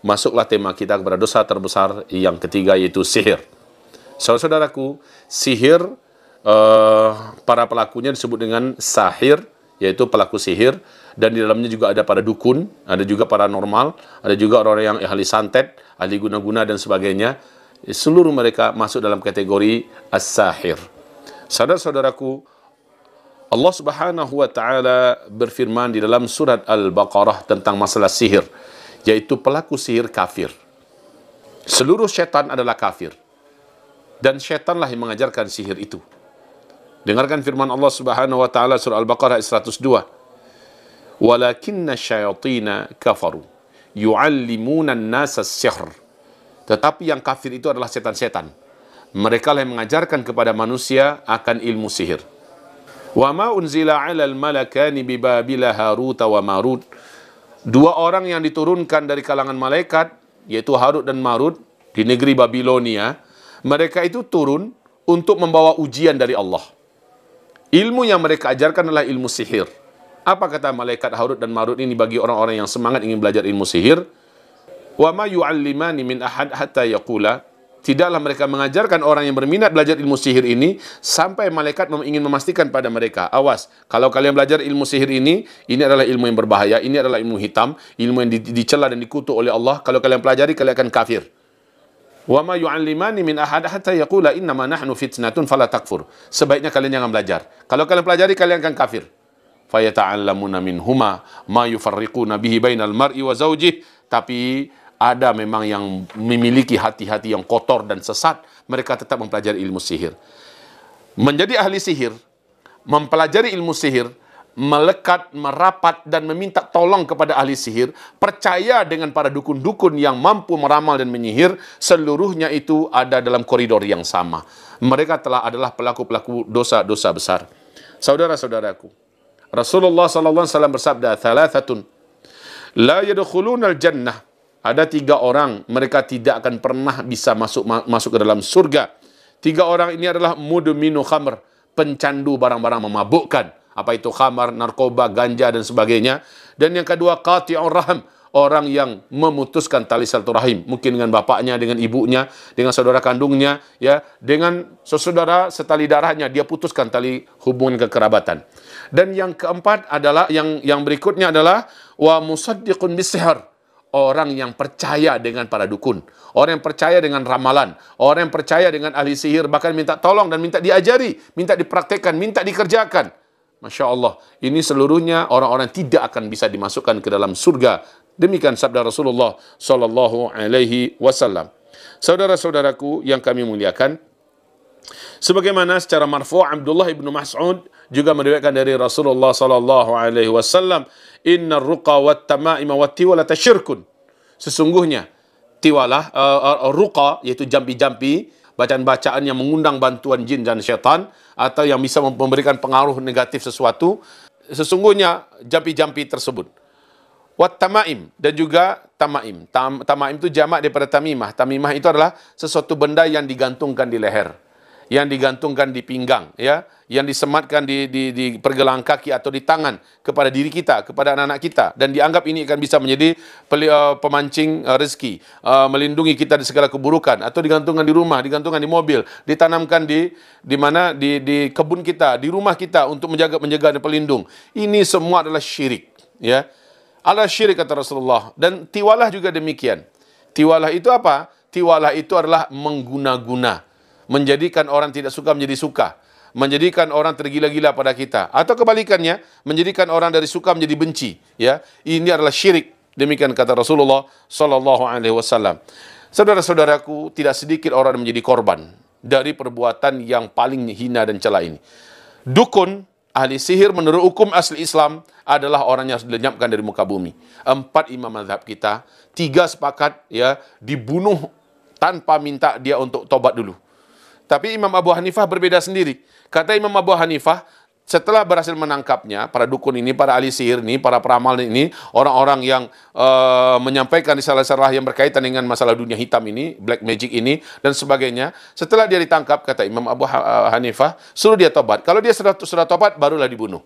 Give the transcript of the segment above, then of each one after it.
masuklah tema kita kepada dosa terbesar yang ketiga, yaitu sihir. Saudara-saudaraku, sihir, para pelakunya disebut dengan sahir, yaitu pelaku sihir, dan di dalamnya juga ada para dukun, ada juga paranormal, ada juga orang yang ahli santet, ahli guna-guna dan sebagainya. Seluruh mereka masuk dalam kategori as-sahir. Saudara-saudaraku, Allah Subhanahu wa taala berfirman di dalam surat Al-Baqarah tentang masalah sihir, yaitu pelaku sihir kafir. Seluruh syaitan adalah kafir, dan syaitanlah yang mengajarkan sihir itu. Dengarkan firman Allah Subhanahu wa taala surah Al-Baqarah 102. Walakinna syayatina kafaru yu'allimuna an-nasa as-sihr. Tetapi yang kafir itu adalah setan-setan. Mereka lah yang mengajarkan kepada manusia akan ilmu sihir. Wa ma unzila 'alal malakani bi Babila Harut wa Marut. Dua orang yang diturunkan dari kalangan malaikat, yaitu Harut dan Marut, di negeri Babilonia, mereka itu turun untuk membawa ujian dari Allah. Ilmu yang mereka ajarkan adalah ilmu sihir. Apa kata malaikat Harut dan Marut ini bagi orang-orang yang semangat ingin belajar ilmu sihir? Wa ma yu'allimani min ahad hatta yaqula. Tidaklah mereka mengajarkan orang yang berminat belajar ilmu sihir ini sampai malaikat ingin memastikan pada mereka, awas, kalau kalian belajar ilmu sihir ini adalah ilmu yang berbahaya, ini adalah ilmu hitam, ilmu yang dicela dan dikutuk oleh Allah. Kalau kalian pelajari, kalian akan kafir. Wa ma yu'allimani min ahad hatta yaqula innama nahnu fitnatun fala takfur. Sebaiknya kalian jangan belajar. Kalau kalian pelajari, kalian akan kafir. Fayata'allamuna minhuma ma yufarriquna bihi bainal mar'i wa zawjih. Tapi ada memang yang memiliki hati-hati yang kotor dan sesat, mereka tetap mempelajari ilmu sihir. Menjadi ahli sihir, mempelajari ilmu sihir, melekat, merapat, dan meminta tolong kepada ahli sihir, percaya dengan para dukun-dukun yang mampu meramal dan menyihir, seluruhnya itu ada dalam koridor yang sama. Mereka adalah pelaku-pelaku dosa-dosa besar. Saudara-saudaraku, Rasulullah SAW bersabda, "Thalathatun la yadkhulunal jannah." Ada 3 orang, mereka tidak akan pernah bisa masuk ke dalam surga. 3 orang ini adalah mudminu khamr, pencandu barang-barang memabukkan. Apa itu khamar, narkoba, ganja, dan sebagainya. Dan yang kedua, qati'ur rahim, orang yang memutuskan tali silaturahim, mungkin dengan bapaknya, dengan ibunya, dengan saudara kandungnya, ya, dengan saudara setali darahnya, dia putuskan tali hubungan kekerabatan. Dan yang keempat adalah, yang berikutnya adalah wa musaddiqun bisihr, orang yang percaya dengan para dukun, orang yang percaya dengan ramalan, orang yang percaya dengan ahli sihir, bahkan minta tolong dan minta diajari, minta dipraktekkan, minta dikerjakan. Masya Allah, ini seluruhnya orang-orang tidak akan bisa dimasukkan ke dalam surga. Demikian sabda Rasulullah Sallallahu Alaihi Wasallam. Saudara-saudaraku yang kami muliakan, sebagaimana secara marfu' Abdullah ibnu Mas'ud juga meriwayatkan dari Rasulullah Sallallahu Alaihi Wasallam, Inna ruqa wa tamaima wa tiwala tasyirkun. Sesungguhnya tiwalah, ruqa, yaitu jampi-jampi, bacaan-bacaan yang mengundang bantuan jin dan syaitan, atau yang bisa memberikan pengaruh negatif sesuatu, sesungguhnya jampi-jampi tersebut. Wat tamaim, dan juga tamaim. Tamaim itu jamak daripada tamimah. Tamimah itu adalah sesuatu benda yang digantungkan di leher, yang digantungkan di pinggang, ya, yang disematkan di pergelangan kaki atau di tangan kepada diri kita, kepada anak-anak kita, dan dianggap ini akan bisa menjadi pemancing rezeki, melindungi kita dari segala keburukan, atau digantungkan di rumah, digantungkan di mobil, ditanamkan di mana, di kebun kita, di rumah kita untuk menjaga dan pelindung. Ini semua adalah syirik, ya. Adalah syirik kata Rasulullah. Dan tiwalah juga demikian. Tiwalah itu apa? Tiwalah itu adalah mengguna-guna, menjadikan orang tidak suka menjadi suka, menjadikan orang tergila-gila pada kita, atau kebalikannya, menjadikan orang dari suka menjadi benci, ya. Ini adalah syirik. Demikian kata Rasulullah Sallallahu Alaihi Wasallam. Saudara-saudaraku, tidak sedikit orang menjadi korban dari perbuatan yang paling hina dan cela ini. Dukun, ahli sihir menurut hukum asli Islam adalah orang yang harus dilenyapkan dari muka bumi. 4 imam mazhab kita, 3 sepakat, ya, dibunuh tanpa minta dia untuk tobat dulu. Tapi Imam Abu Hanifah berbeda sendiri. Kata Imam Abu Hanifah, setelah berhasil menangkapnya, para dukun ini, para ahli sihir ini, para peramal ini, orang-orang yang menyampaikan risalah-risalah yang berkaitan dengan masalah dunia hitam ini, black magic ini, dan sebagainya. Setelah dia ditangkap, kata Imam Abu Hanifah, suruh dia tobat. Kalau dia sudah tobat, barulah dibunuh.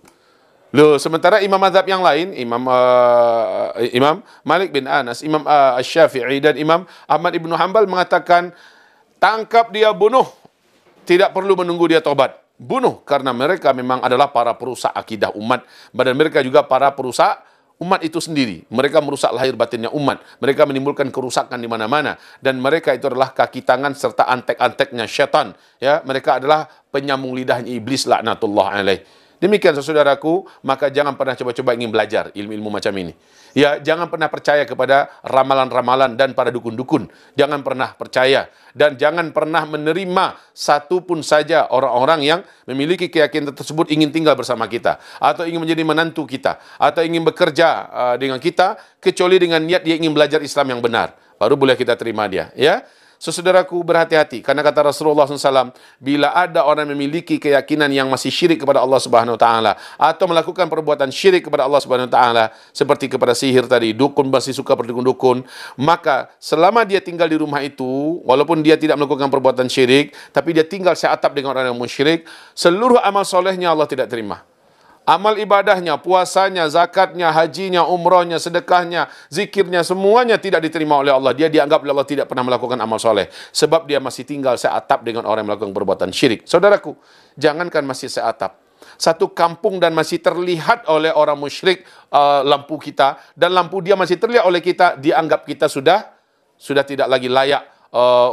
Loh, sementara imam mazhab yang lain, Imam Malik bin Anas, Imam Asy-Syafi'i dan Imam Ahmad Ibnu Hanbal mengatakan tangkap dia, bunuh, tidak perlu menunggu dia tobat. Bunuh, karena mereka memang adalah para perusak akidah umat, dan mereka juga para perusak umat itu sendiri. Mereka merusak lahir batinnya umat. Mereka menimbulkan kerusakan di mana-mana, dan mereka itu adalah kaki tangan serta antek-anteknya syaitan. Ya, mereka adalah penyambung lidahnya iblis laknatullah alaih. Demikian saudaraku, maka jangan pernah coba-coba ingin belajar ilmu-ilmu macam ini. Ya, jangan pernah percaya kepada ramalan-ramalan dan para dukun-dukun. Jangan pernah percaya dan jangan pernah menerima satu pun saja orang-orang yang memiliki keyakinan tersebut ingin tinggal bersama kita atau ingin menjadi menantu kita atau ingin bekerja dengan kita kecuali dengan niat dia ingin belajar Islam yang benar. Baru boleh kita terima dia, ya. Saudaraku, berhati-hati, karena kata Rasulullah SAW, bila ada orang memiliki keyakinan yang masih syirik kepada Allah Subhanahu Wa Taala atau melakukan perbuatan syirik kepada Allah Subhanahu Wa Taala seperti kepada sihir tadi, dukun masih suka berdukun-dukun, maka selama dia tinggal di rumah itu, walaupun dia tidak melakukan perbuatan syirik, tapi dia tinggal seatap dengan orang yang musyrik, seluruh amal solehnya Allah tidak terima. Amal ibadahnya, puasanya, zakatnya, hajinya, umrohnya, sedekahnya, zikirnya, semuanya tidak diterima oleh Allah. Dia dianggap oleh Allah tidak pernah melakukan amal soleh. Sebab dia masih tinggal seatap dengan orang yang melakukan perbuatan syirik. Saudaraku, jangankan masih seatap. Satu kampung dan masih terlihat oleh orang musyrik lampu kita, dan lampu dia masih terlihat oleh kita, dianggap kita sudah tidak lagi layak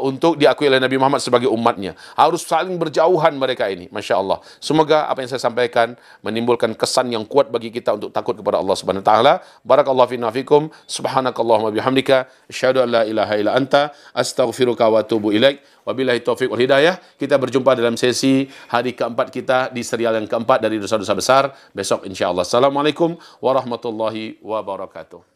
untuk diakui oleh Nabi Muhammad sebagai umatnya. Harus saling berjauhan mereka ini. Masya Allah. Semoga apa yang saya sampaikan menimbulkan kesan yang kuat bagi kita untuk takut kepada Allah Subhanahu Wa Taala. Barakallahu fina fikum. Subhanakallahumma bihamdika. Asyhadu an la ilaha illa anta. Astaghfiruka wa atubu ilaik. Wabillahi taufiq wal hidayah. Kita berjumpa dalam sesi hari keempat kita di serial yang keempat dari dosa-dosa besar. Besok insya Allah. Assalamualaikum warahmatullahi wabarakatuh.